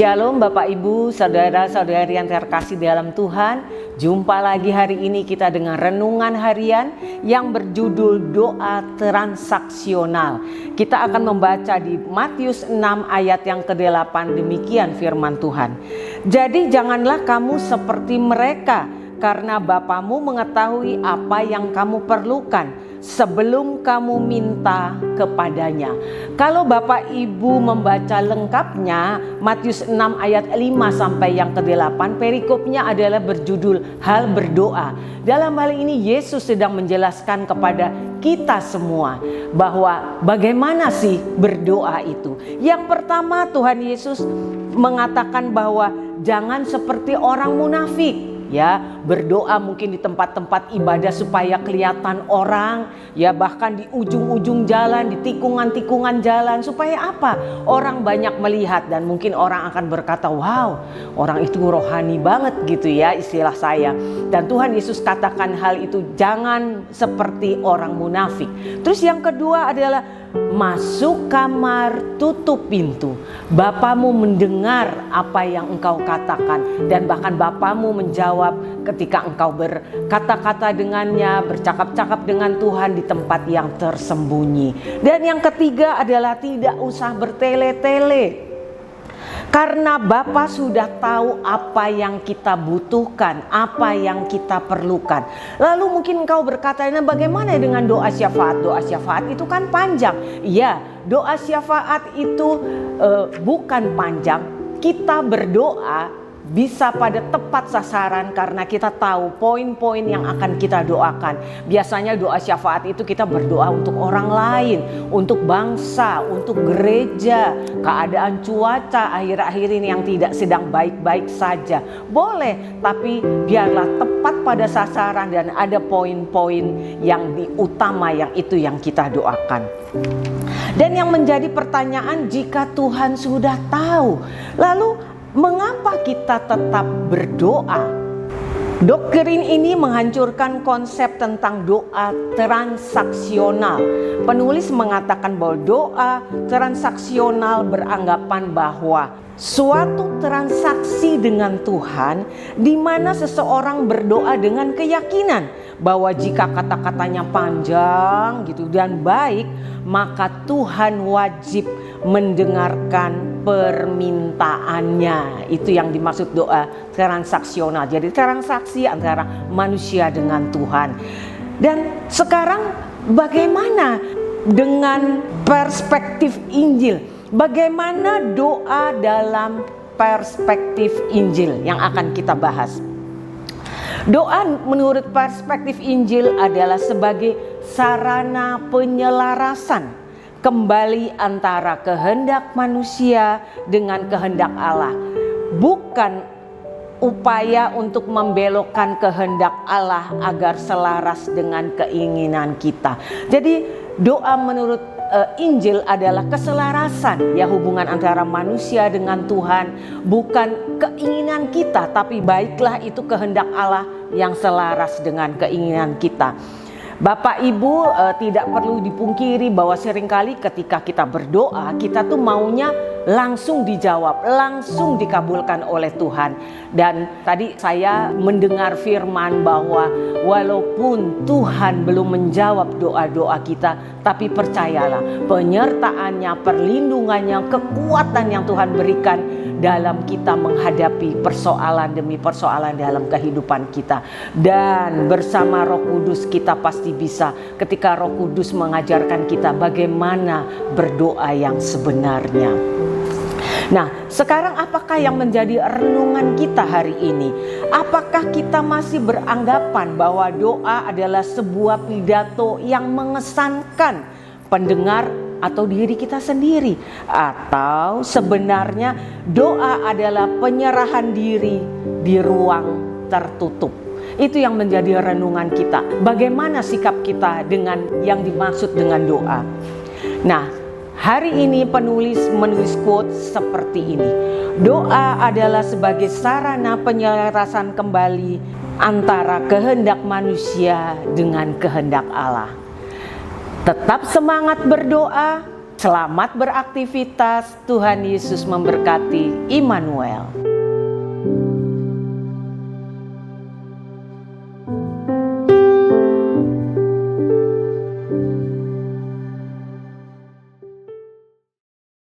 Shalom Bapak Ibu, saudara-saudari yang terkasih dalam Tuhan. Jumpa lagi hari ini kita dengan renungan harian yang berjudul doa transaksional. Kita akan membaca di Matius 6 ayat yang ke-8, demikian firman Tuhan. Jadi janganlah kamu seperti mereka, karena Bapamu mengetahui apa yang kamu perlukan sebelum kamu minta kepadanya. Kalau Bapak Ibu membaca lengkapnya Matius 6 ayat 5 sampai yang ke-8, perikopnya adalah berjudul hal berdoa. Dalam hal ini Yesus sedang menjelaskan kepada kita semua bahwa bagaimana sih berdoa itu. Yang pertama, Tuhan Yesus mengatakan bahwa jangan seperti orang munafik. Ya, berdoa mungkin di tempat-tempat ibadah supaya kelihatan orang, ya bahkan di ujung-ujung jalan, di tikungan-tikungan jalan, supaya apa? Orang banyak melihat dan mungkin orang akan berkata, wow, orang itu rohani banget gitu ya, istilah saya. Dan Tuhan Yesus katakan hal itu jangan seperti orang munafik. Terus yang kedua adalah masuk kamar, tutup pintu. Bapamu mendengar apa yang engkau katakan, dan bahkan Bapamu menjawab ketika engkau berkata-kata dengannya, bercakap-cakap dengan Tuhan di tempat yang tersembunyi. Dan yang ketiga adalah tidak usah bertele-tele. Karena Bapa sudah tahu apa yang kita butuhkan, apa yang kita perlukan. Lalu mungkin engkau berkata, nah bagaimana dengan doa syafaat? Doa syafaat itu kan panjang. Iya, doa syafaat itu bukan panjang. Kita berdoa bisa pada tepat sasaran karena kita tahu poin-poin yang akan kita doakan. Biasanya doa syafaat itu kita berdoa untuk orang lain, untuk bangsa, untuk gereja, keadaan cuaca akhir-akhir ini yang tidak sedang baik-baik saja. Boleh, tapi biarlah tepat pada sasaran dan ada poin-poin yang utama yang itu yang kita doakan. Dan yang menjadi pertanyaan, jika Tuhan sudah tahu, lalu mengapa kita tetap berdoa? Doktrin ini menghancurkan konsep tentang doa transaksional. Penulis mengatakan bahwa doa transaksional beranggapan bahwa suatu transaksi dengan Tuhan di mana seseorang berdoa dengan keyakinan bahwa jika kata-katanya panjang gitu dan baik, maka Tuhan wajib mendengarkan permintaannya. Itu yang dimaksud doa transaksional. Jadi transaksi antara manusia dengan Tuhan. Dan sekarang bagaimana dengan perspektif Injil? Bagaimana doa dalam perspektif Injil yang akan kita bahas? Doa menurut perspektif Injil adalah sebagai sarana penyelarasan kembali antara kehendak manusia dengan kehendak Allah. Bukan upaya untuk membelokkan kehendak Allah agar selaras dengan keinginan kita. Jadi doa menurut Injil adalah keselarasan ya, hubungan antara manusia dengan Tuhan, bukan keinginan kita, tapi baiklah itu kehendak Allah yang selaras dengan keinginan kita. Bapak Ibu, tidak perlu dipungkiri bahwa seringkali ketika kita berdoa, kita tuh maunya langsung dijawab, langsung dikabulkan oleh Tuhan. Dan tadi saya mendengar firman bahwa walaupun Tuhan belum menjawab doa-doa kita, tapi percayalah penyertaannya, perlindungannya, kekuatan yang Tuhan berikan dalam kita menghadapi persoalan demi persoalan dalam kehidupan kita. Dan bersama Roh Kudus kita pasti bisa ketika Roh Kudus mengajarkan kita bagaimana berdoa yang sebenarnya. Nah, sekarang apakah yang menjadi renungan kita hari ini? Apakah kita masih beranggapan bahwa doa adalah sebuah pidato yang mengesankan pendengar atau diri kita sendiri? Atau sebenarnya doa adalah penyerahan diri di ruang tertutup? Itu yang menjadi renungan kita. Bagaimana sikap kita dengan yang dimaksud dengan doa? Nah, hari ini penulis menulis quote seperti ini. Doa adalah sebagai sarana penyelarasan kembali antara kehendak manusia dengan kehendak Allah. Tetap semangat berdoa, Selamat beraktivitas, Tuhan Yesus memberkati. Immanuel.